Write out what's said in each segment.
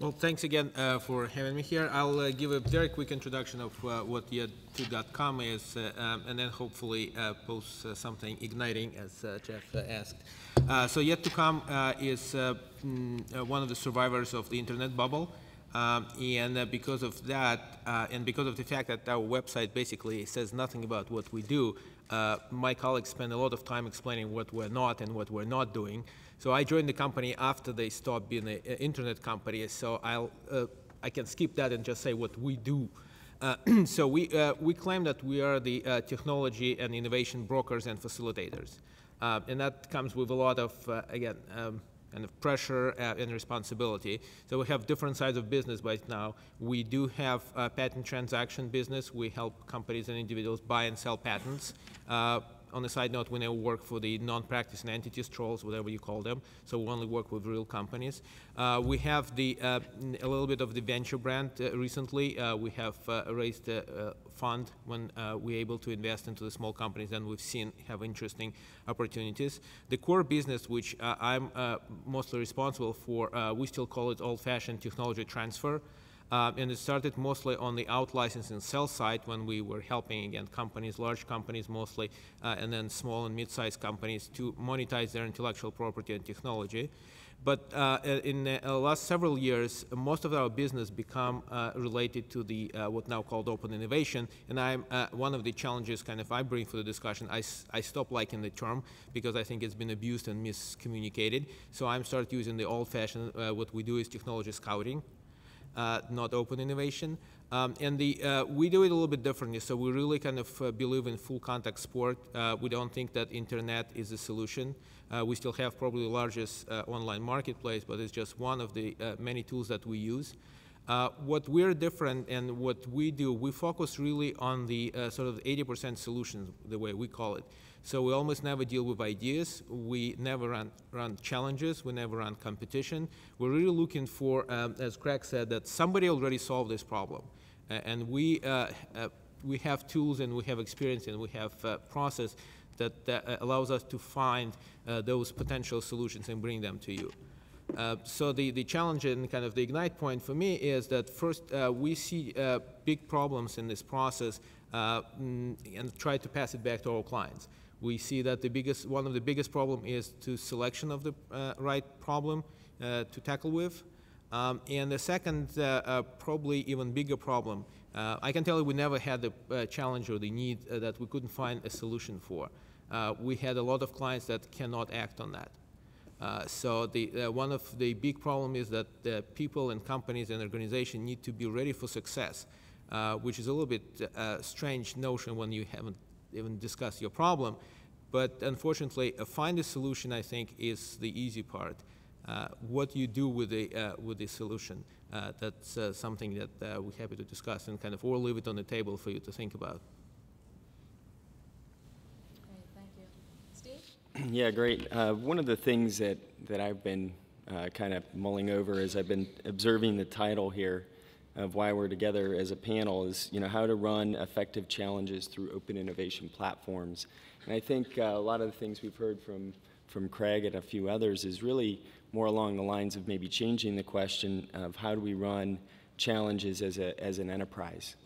Well, thanks again for having me here. I'll give a very quick introduction of what Yet2.com is, and then hopefully post something igniting, as Jeff asked. So Yet2.com is one of the survivors of the internet bubble. And because of that, and because of the fact that our website basically says nothing about what we do, my colleagues spend a lot of time explaining what we're not and what we're not doing. So I joined the company after they stopped being an internet company, so I can skip that and just say what we do. So we claim that we are the technology and innovation brokers and facilitators. And that comes with a lot of, again, kind of pressure and responsibility. So we have different sides of business right now. We do have a patent transaction business. We help companies and individuals buy and sell patents. On a side note, we now work for the non-practicing entities, trolls, whatever you call them. So we only work with real companies. We have a little bit of the venture brand recently. We have raised a fund when we're able to invest into the small companies, and we've seen have interesting opportunities. The core business, which I'm mostly responsible for, we still call it old-fashioned technology transfer. And it started mostly on the out-licensing sell side when we were helping, again, companies, large companies mostly, and then small and mid-sized companies to monetize their intellectual property and technology. But in the last several years, most of our business become related to the what now called open innovation. And I'm one of the challenges kind of I bring for the discussion. I stopped liking the term because I think it's been abused and miscommunicated. So I'm start using the old-fashioned, what we do is technology scouting. Not open innovation. And we do it a little bit differently. So we really kind of believe in full contact sport. We don't think that internet is a solution. We still have probably the largest online marketplace, but it's just one of the many tools that we use. What we're different and what we do, we focus really on the sort of 80% solutions, the way we call it. So we almost never deal with ideas. We never run challenges. We never run competition. We're really looking for, as Craig said, that somebody already solved this problem. And we have tools and we have experience and we have process that allows us to find those potential solutions and bring them to you. So the challenge and kind of the ignite point for me is that first we see big problems in this process and try to pass it back to our clients. We see that one of the biggest problem is to selection of the right problem to tackle with. And the second, probably even bigger problem, I can tell you we never had the challenge or the need that we couldn't find a solution for. We had a lot of clients that cannot act on that. So one of the big problem is that the people and companies and organizations need to be ready for success, which is a little bit strange notion when you haven't even discussed your problem. But unfortunately, find a solution, I think, is the easy part. What you do with the solution, that's something that we're happy to discuss and kind of or leave it on the table for you to think about. Great, thank you. Steve? Yeah, great. One of the things that I've been kind of mulling over as I've been observing the title here of why we're together as a panel is, how to run effective challenges through open innovation platforms. And I think a lot of the things we've heard from Craig and a few others is really more along the lines of maybe changing the question of how do we run challenges as an enterprise,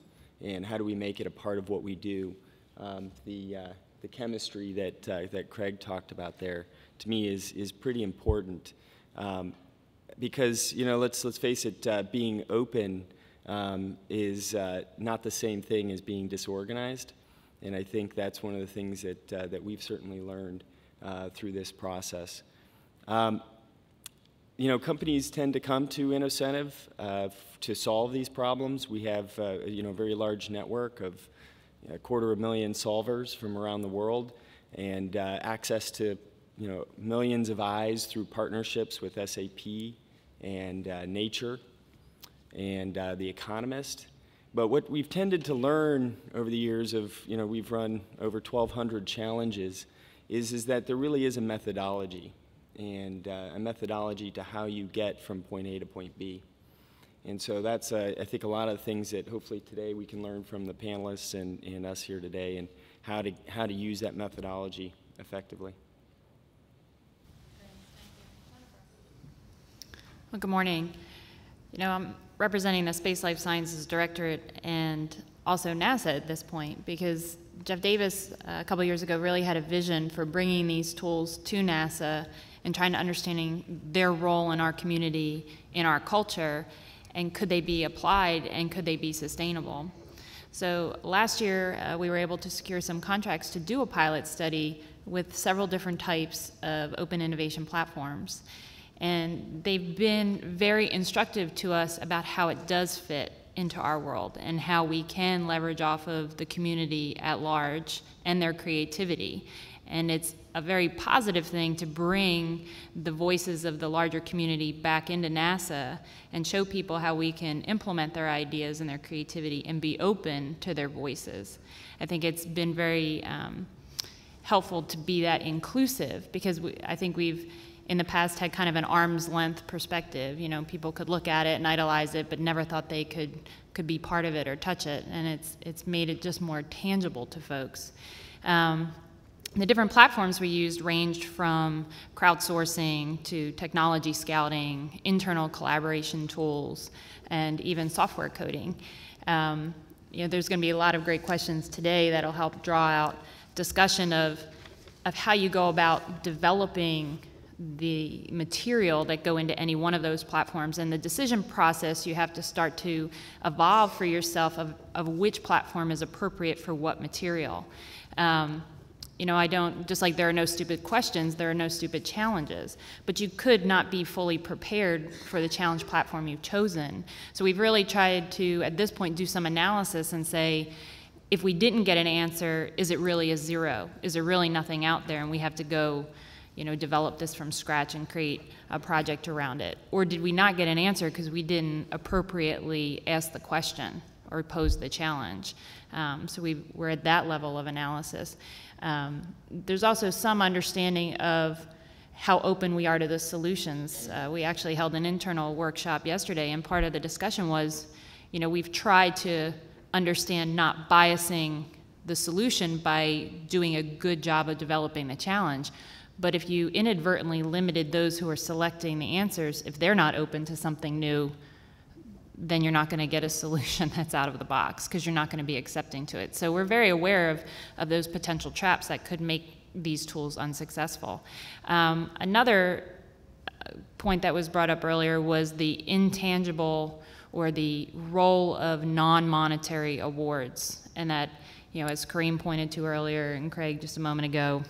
and how do we make it a part of what we do. The chemistry that Craig talked about there, to me, is pretty important because let's face it, being open is not the same thing as being disorganized, and I think that's one of the things that we've certainly learned through this process. Companies tend to come to InnoCentive to solve these problems. We have a very large network of 250,000 solvers from around the world, and access to millions of eyes through partnerships with SAP and Nature and The Economist. But what we've tended to learn over the years of, we've run over 1,200 challenges, is that there really is a methodology, and a methodology to how you get from point A to point B. And so that's, I think, a lot of the things that hopefully today we can learn from the panelists and us here today, and how to use that methodology effectively. Well, good morning. You know, I'm representing the Space Life Sciences Directorate and also NASA at this point, because Jeff Davis a couple years ago really had a vision for bringing these tools to NASA and trying to understanding their role in our community, in our culture, and could they be applied and could they be sustainable. So last year we were able to secure some contracts to do a pilot study with several different types of open innovation platforms. And they've been very instructive to us about how it does fit into our world and how we can leverage off of the community at large and their creativity. And it's a very positive thing to bring the voices of the larger community back into NASA and show people how we can implement their ideas and their creativity and be open to their voices. I think it's been very helpful to be that inclusive, because I think we've in the past had kind of an arm's length perspective. You know, people could look at it and idolize it, but never thought they could be part of it or touch it, and it's made it just more tangible to folks. The different platforms we used ranged from crowdsourcing to technology scouting, internal collaboration tools, and even software coding. You know, there's going to be a lot of great questions today that'll help draw out discussion of how you go about developing the material that go into any one of those platforms, and the decision process you have to start to evolve for yourself of which platform is appropriate for what material. You know, just like there are no stupid questions, there are no stupid challenges, but you could not be fully prepared for the challenge platform you've chosen. So we've really tried to, at this point, do some analysis and say, if we didn't get an answer, is it really a zero? Is there really nothing out there and we have to go, you know, develop this from scratch and create a project around it? Or did we not get an answer because we didn't appropriately ask the question or pose the challenge? So we're at that level of analysis. There's also some understanding of how open we are to the solutions. We actually held an internal workshop yesterday, and part of the discussion was, you know, we've tried to understand not biasing the solution by doing a good job of developing the challenge. But if you inadvertently limited those who are selecting the answers, if they're not open to something new, then you're not going to get a solution that's out of the box, because you're not going to be accepting to it. So we're very aware of those potential traps that could make these tools unsuccessful. Another point that was brought up earlier was the intangible or the role of non-monetary awards, and that, you know, as Kareem pointed to earlier and Craig just a moment ago,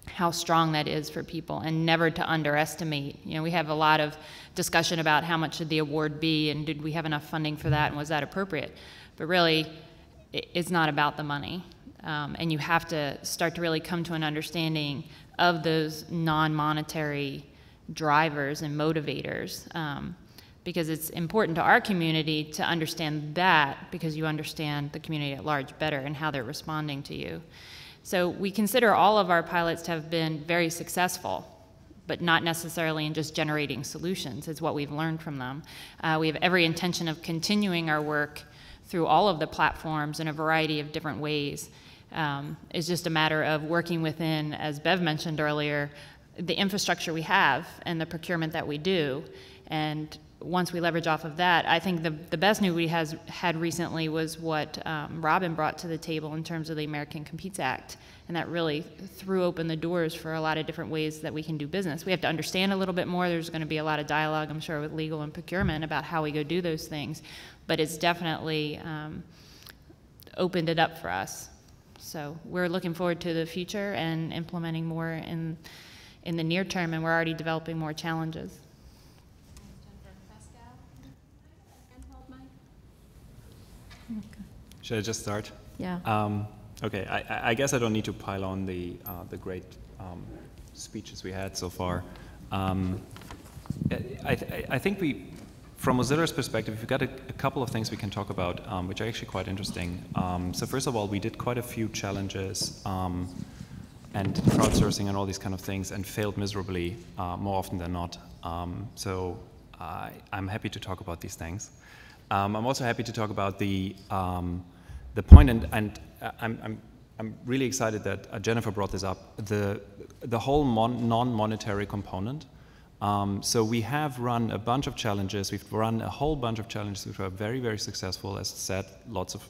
how strong that is for people, and never to underestimate. You know, we have a lot of discussion about how much should the award be, and did we have enough funding for that, and was that appropriate? But really, it's not about the money. And you have to start to really come to an understanding of those non-monetary drivers and motivators, because it's important to our community to understand that, because you understand the community at large better and how they're responding to you. So we consider all of our pilots to have been very successful, but not necessarily in just generating solutions. It's what we've learned from them. We have every intention of continuing our work through all of the platforms in a variety of different ways. It's just a matter of working within, as Bev mentioned earlier, the infrastructure we have and the procurement that we do. And once we leverage off of that, I think the best news we had recently was what Robin brought to the table in terms of the American Competes Act, and that really threw open the doors for a lot of different ways that we can do business. We have to understand a little bit more. There's going to be a lot of dialogue, I'm sure, with legal and procurement about how we go do those things, but it's definitely opened it up for us. So we're looking forward to the future and implementing more in the near term, and we're already developing more challenges. Should I just start? Yeah. Okay, I guess I don't need to pile on the great speeches we had so far. I think from Mozilla's perspective, we've got a couple of things we can talk about, which are actually quite interesting. So first of all, we did quite a few challenges and crowdsourcing and all these kind of things, and failed miserably more often than not. So I'm happy to talk about these things. I'm also happy to talk about the point, and I'm really excited that Jennifer brought this up. The whole non-monetary component So we have run a bunch of challenges. We've run a whole bunch of challenges which were very, very successful. As said, lots of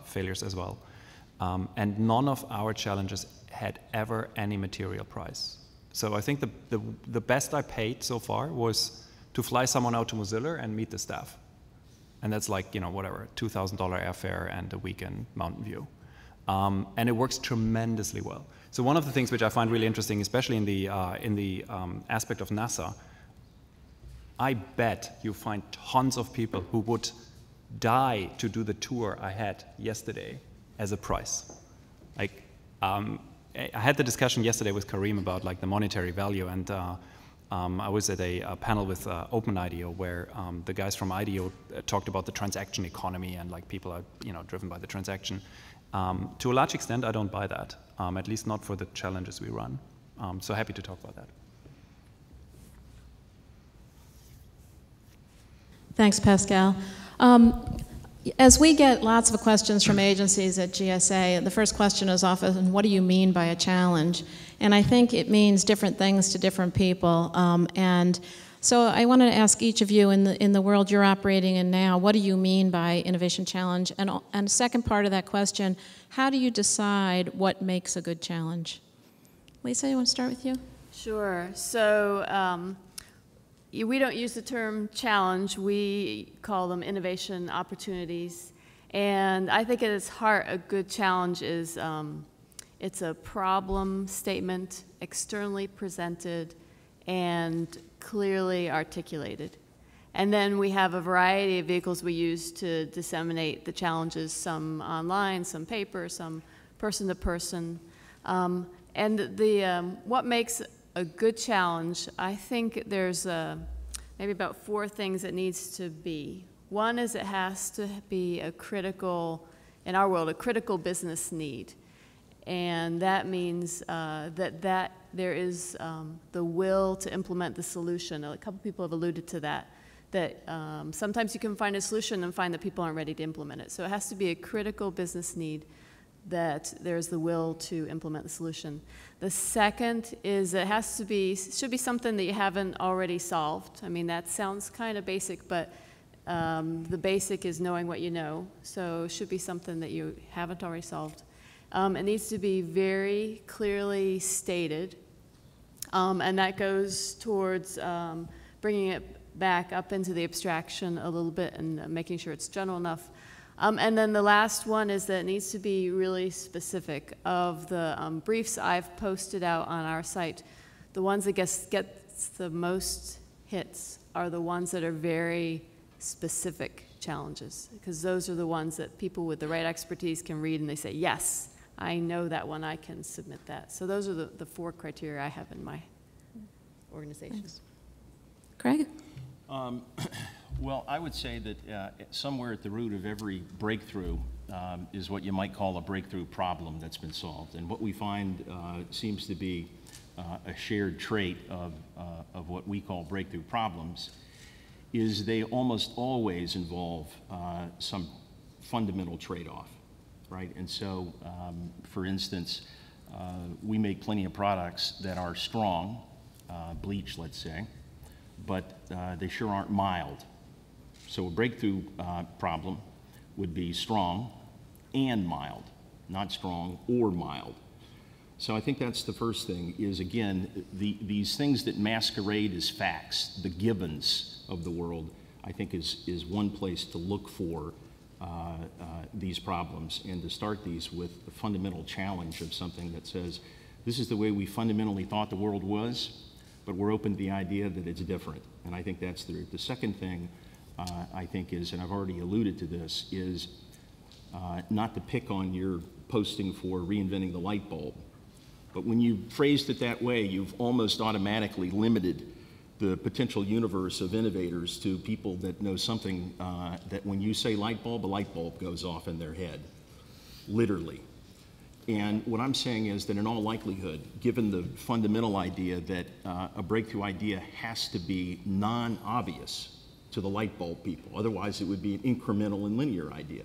failures as well. And none of our challenges had ever any material price. So I think the best I paid so far was to fly someone out to Mozilla and meet the staff. And that's like, you know, whatever, $2,000 airfare and a week in Mountain View. And it works tremendously well. So one of the things which I find really interesting, especially in the aspect of NASA, I bet you find tons of people who would die to do the tour I had yesterday as a price. Like, I had the discussion yesterday with Kareem about like the monetary value, and I was at a panel with OpenIDEO where the guys from IDEO talked about the transaction economy and like people are, you know, driven by the transaction. To a large extent, I don't buy that, at least not for the challenges we run. So happy to talk about that. Thanks, Pascal. As we get lots of questions from agencies at GSA, the first question is often, what do you mean by a challenge? And I think it means different things to different people. And so I wanted to ask each of you, in the world you're operating in now, what do you mean by innovation challenge? And second part of that question, how do you decide what makes a good challenge? Lisa, you want to start with you? Sure. So we don't use the term challenge. We call them innovation opportunities. And I think at its heart, a good challenge is it's a problem statement, externally presented, and clearly articulated. And then we have a variety of vehicles we use to disseminate the challenges, some online, some paper, some person to person. And what makes a good challenge, I think there's maybe about 4 things it needs to be. One is it has to be a critical, in our world, a critical business need. And that means that there is the will to implement the solution. A couple people have alluded to that, sometimes you can find a solution and find that people aren't ready to implement it. So it has to be a critical business need that there's the will to implement the solution. The second is it should be something that you haven't already solved. I mean, that sounds kind of basic, but the basic is knowing what you know. So it should be something that you haven't already solved. It needs to be very clearly stated, and that goes towards bringing it back up into the abstraction a little bit and making sure it's general enough. And then the last one is that it needs to be really specific. Of the briefs I've posted out on our site, the ones that gets the most hits are the ones that are very specific challenges, because those are the ones that people with the right expertise can read and they say, yes, I know that one, I can submit that. So those are the 4 criteria I have in my organization. Thanks. Craig? Well, I would say that somewhere at the root of every breakthrough is what you might call a breakthrough problem that's been solved. And what we find seems to be a shared trait of what we call breakthrough problems is they almost always involve some fundamental trade-off, right? And so, for instance, we make plenty of products that are strong, bleach, let's say, but they sure aren't mild. So a breakthrough problem would be strong and mild, not strong or mild. So I think that's the first thing is, again, these things that masquerade as facts, the givens of the world, I think is one place to look for these problems and to start these with the fundamental challenge of something that says, this is the way we fundamentally thought the world was, but we're open to the idea that it's different. And I think that's the second thing I think is, and I've already alluded to this, is not to pick on your posting for reinventing the light bulb. But when you phrased it that way, you've almost automatically limited the potential universe of innovators to people that know something that when you say light bulb, a light bulb goes off in their head, literally. And what I'm saying is that in all likelihood, given the fundamental idea that a breakthrough idea has to be non-obvious to the light bulb people, otherwise it would be an incremental and linear idea,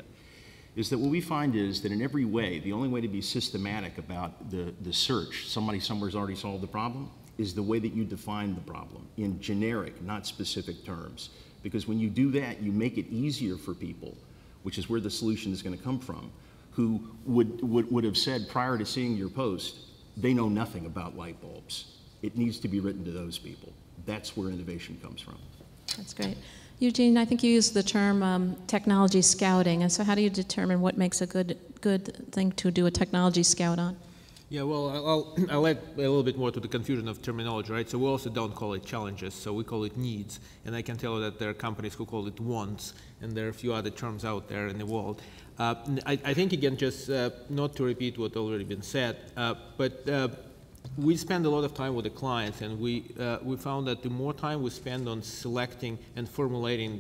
is that what we find is that in every way, the only way to be systematic about the search, somebody somewhere's already solved the problem, is the way that you define the problem in generic, not specific terms. Because when you do that, you make it easier for people, which is where the solution is going to come from, who would have said prior to seeing your post, they know nothing about light bulbs. It needs to be written to those people. That's where innovation comes from. That's great. Eugene, I think you used the term technology scouting, and so how do you determine what makes a good thing to do a technology scout on? Yeah, well, I'll add a little bit more to the confusion of terminology, right? So we also don't call it challenges, so we call it needs. And I can tell you that there are companies who call it wants, and there are a few other terms out there in the world. I think, again, just not to repeat what already been said, but we spend a lot of time with the clients, and we found that the more time we spend on selecting and formulating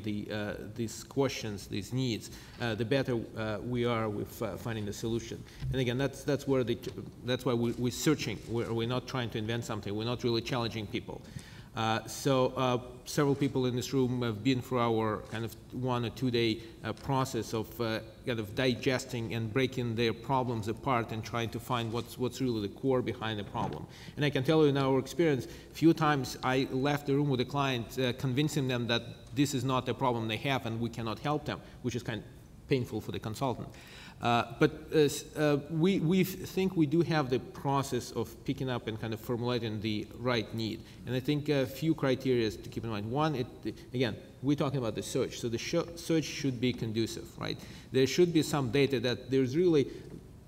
these questions, these needs, the better we are with finding the solution. And again, that's why we're searching. We're not trying to invent something. We're not really challenging people. So several people in this room have been through our kind of 1 or 2 day process of kind of digesting and breaking their problems apart and trying to find what's really the core behind the problem. And I can tell you in our experience, a few times I left the room with a client convincing them that this is not a problem they have and we cannot help them, which is kind of painful for the consultant. But we think we do have the process of picking up and kind of formulating the right need. And I think a few criteria to keep in mind. One, again, we're talking about the search. So the search should be conducive, right? There should be some data that there's really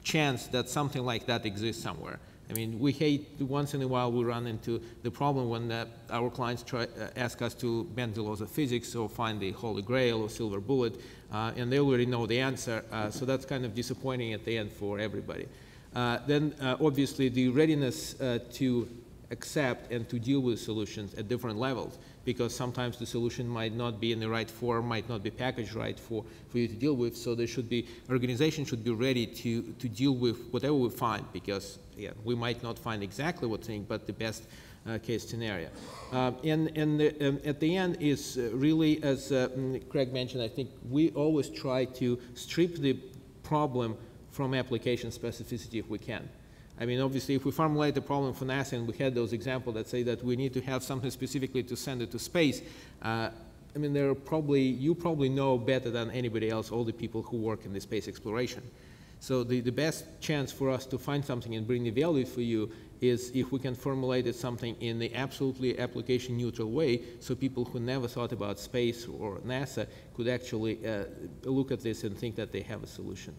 chance that something like that exists somewhere. I mean, we hate once in a while we run into the problem when our clients ask us to bend the laws of physics or find the holy grail or silver bullet, and they already know the answer, so that's kind of disappointing at the end for everybody. Then obviously the readiness to accept and to deal with solutions at different levels, because sometimes the solution might not be in the right form, might not be packaged right for you to deal with. So there should be, organization should be ready to deal with whatever we find, because yeah, we might not find exactly what thing, but the best case scenario. And at the end is really, as Craig mentioned, I think we always try to strip the problem from application specificity if we can. I mean, obviously, if we formulate the problem for NASA, and we had those examples that say that we need to have something specifically to send it to space, I mean, there are you probably know better than anybody else all the people who work in the space exploration. So the best chance for us to find something and bring the value for you is if we can formulate it something in the absolutely application neutral way, so people who never thought about space or NASA could actually look at this and think that they have a solution.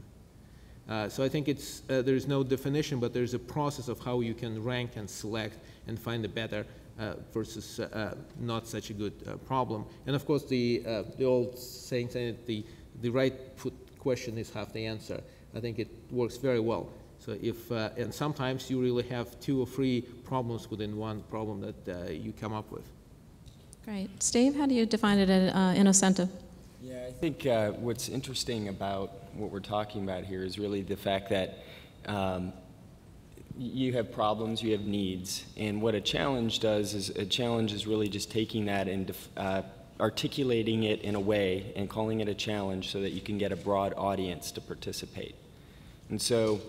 So I think there's no definition, but there's a process of how you can rank and select and find the better versus not such a good problem. And of course, the old saying that the right question is half the answer. I think it works very well. So if, and sometimes you really have 2 or 3 problems within one problem that you come up with. Great. Steve, how do you define it at Innocentive? Yeah, I think what's interesting about what we're talking about here is really the fact that you have problems, you have needs, and what a challenge does is a challenge is really just taking that and articulating it in a way and calling it a challenge so that you can get a broad audience to participate. And so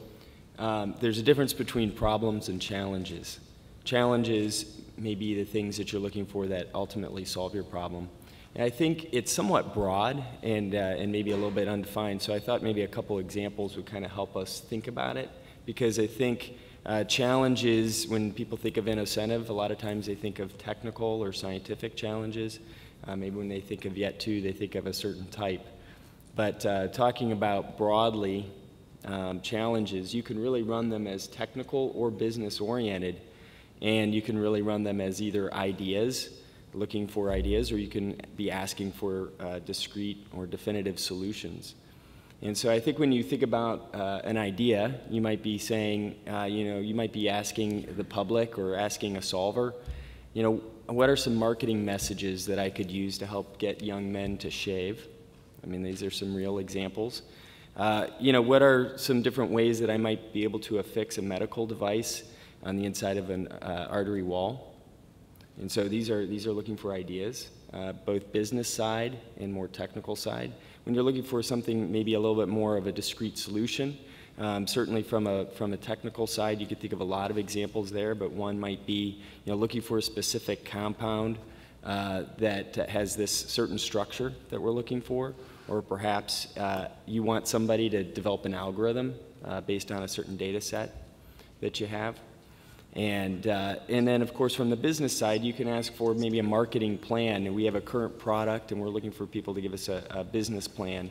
there's a difference between problems and challenges. Challenges may be the things that you're looking for that ultimately solve your problem. And I think it's somewhat broad and maybe a little bit undefined, so I thought maybe a couple examples would kind of help us think about it, because I think challenges, when people think of Innocentive, a lot of times they think of technical or scientific challenges. Maybe when they think of Yet To, they think of a certain type. But talking about broadly challenges, you can really run them as technical or business-oriented, and you can really run them as either ideas, looking for ideas, or you can be asking for discrete or definitive solutions. And so I think when you think about an idea, you might be saying, you might be asking the public or asking a solver, what are some marketing messages that I could use to help get young men to shave? I mean, these are some real examples. What are some different ways that I might be able to affix a medical device on the inside of an artery wall? And so these are looking for ideas, both business side and more technical side. When you're looking for something maybe a little bit more of a discrete solution, Certainly from a technical side, you could think of a lot of examples there, but one might be, looking for a specific compound that has this certain structure that we're looking for, or perhaps you want somebody to develop an algorithm based on a certain data set that you have. And then, of course, from the business side, you can ask for maybe a marketing plan. And we have a current product, and we're looking for people to give us a business plan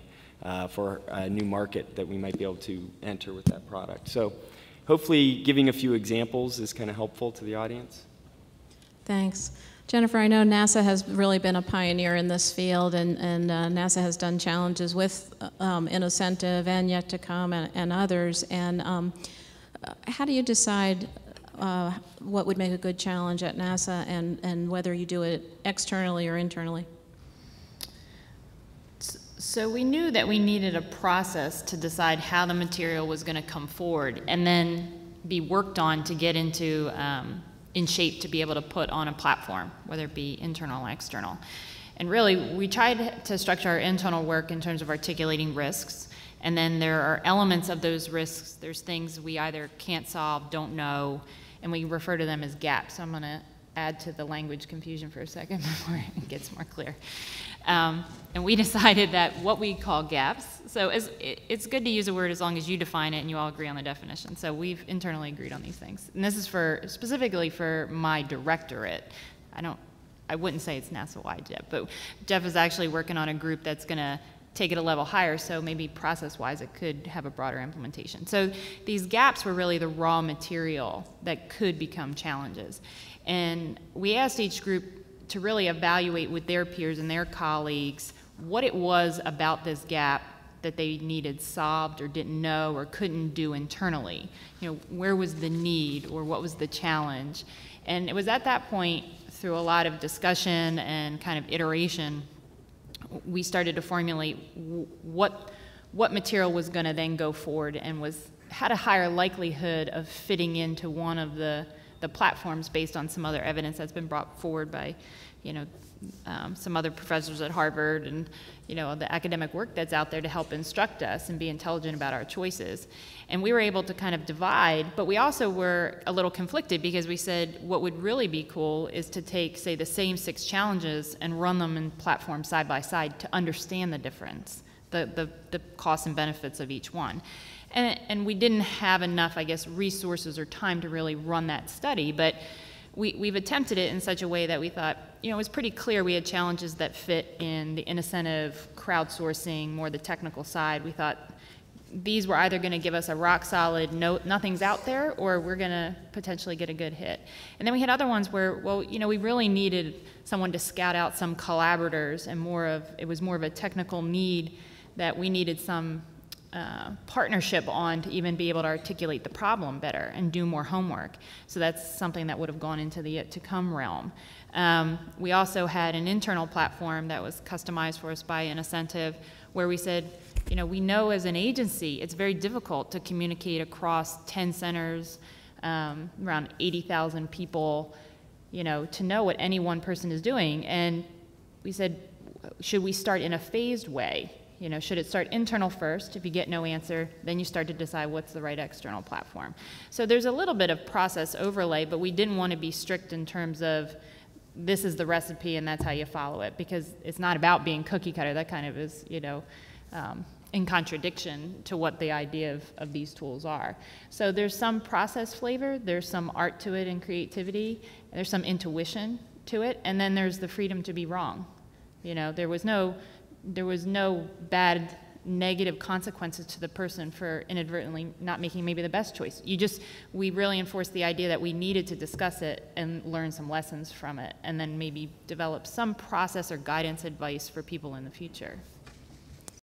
for a new market that we might be able to enter with that product. So hopefully giving a few examples is kind of helpful to the audience. Thanks. Jennifer, I know NASA has really been a pioneer in this field, and NASA has done challenges with Innocentive and Yet to Come and others. And how do you decide what would make a good challenge at NASA and whether you do it externally or internally? So we knew that we needed a process to decide how the material was going to come forward and then be worked on to get into in shape to be able to put on a platform, whether it be internal or external. And really, we tried to structure our internal work in terms of articulating risks, and then there are elements of those risks. There's things we either can't solve, don't know, and we refer to them as gaps. So I'm going to add to the language confusion for a second before it gets more clear. And we decided that what we call gaps, so it's good to use a word as long as you define it and you all agree on the definition. So we've internally agreed on these things. And this is specifically for my directorate. I wouldn't say it's NASA-wide yet, but Jeff is actually working on a group that's going to take it a level higher, so maybe process-wise it could have a broader implementation. So these gaps were really the raw material that could become challenges. And we asked each group to really evaluate with their peers and their colleagues what it was about this gap that they needed solved or didn't know or couldn't do internally. Where was the need or what was the challenge? And it was at that point, through a lot of discussion and kind of iteration, we started to formulate what material was going to then go forward and had a higher likelihood of fitting into one of the platforms based on some other evidence that's been brought forward by, some other professors at Harvard and, the academic work that's out there to help instruct us and be intelligent about our choices. And we were able to kind of divide, but we also were a little conflicted because we said what would really be cool is to take, say, the same 6 challenges and run them in platforms side by side to understand the difference, the costs and benefits of each one. And we didn't have enough, I guess, resources or time to really run that study, but we've attempted it in such a way that we thought, it was pretty clear we had challenges that fit in the incentive, crowdsourcing, more the technical side. We thought these were either going to give us a rock solid, nothing's out there, or we're going to potentially get a good hit. And then we had other ones where, we really needed someone to scout out some collaborators and it was more of a technical need that we needed some partnership on to even be able to articulate the problem better and do more homework. So that's something that would have gone into the yet to come realm. We also had an internal platform that was customized for us by Innocentive where we said, we know as an agency it's very difficult to communicate across 10 centers, around 80,000 people, to know what any one person is doing. And we said, should we start in a phased way? Should it start internal first? If you get no answer, then you start to decide what's the right external platform. So there's a little bit of process overlay, but we didn't want to be strict in terms of this is the recipe and that's how you follow it, because it's not about being cookie cutter. That kind of is, in contradiction to what the idea of these tools are. So there's some process flavor, there's some art to it and creativity, and there's some intuition to it, and then there's the freedom to be wrong. There was no bad negative consequences to the person for inadvertently not making maybe the best choice. We really enforced the idea that we needed to discuss it and learn some lessons from it, and then maybe develop some process or guidance advice for people in the future.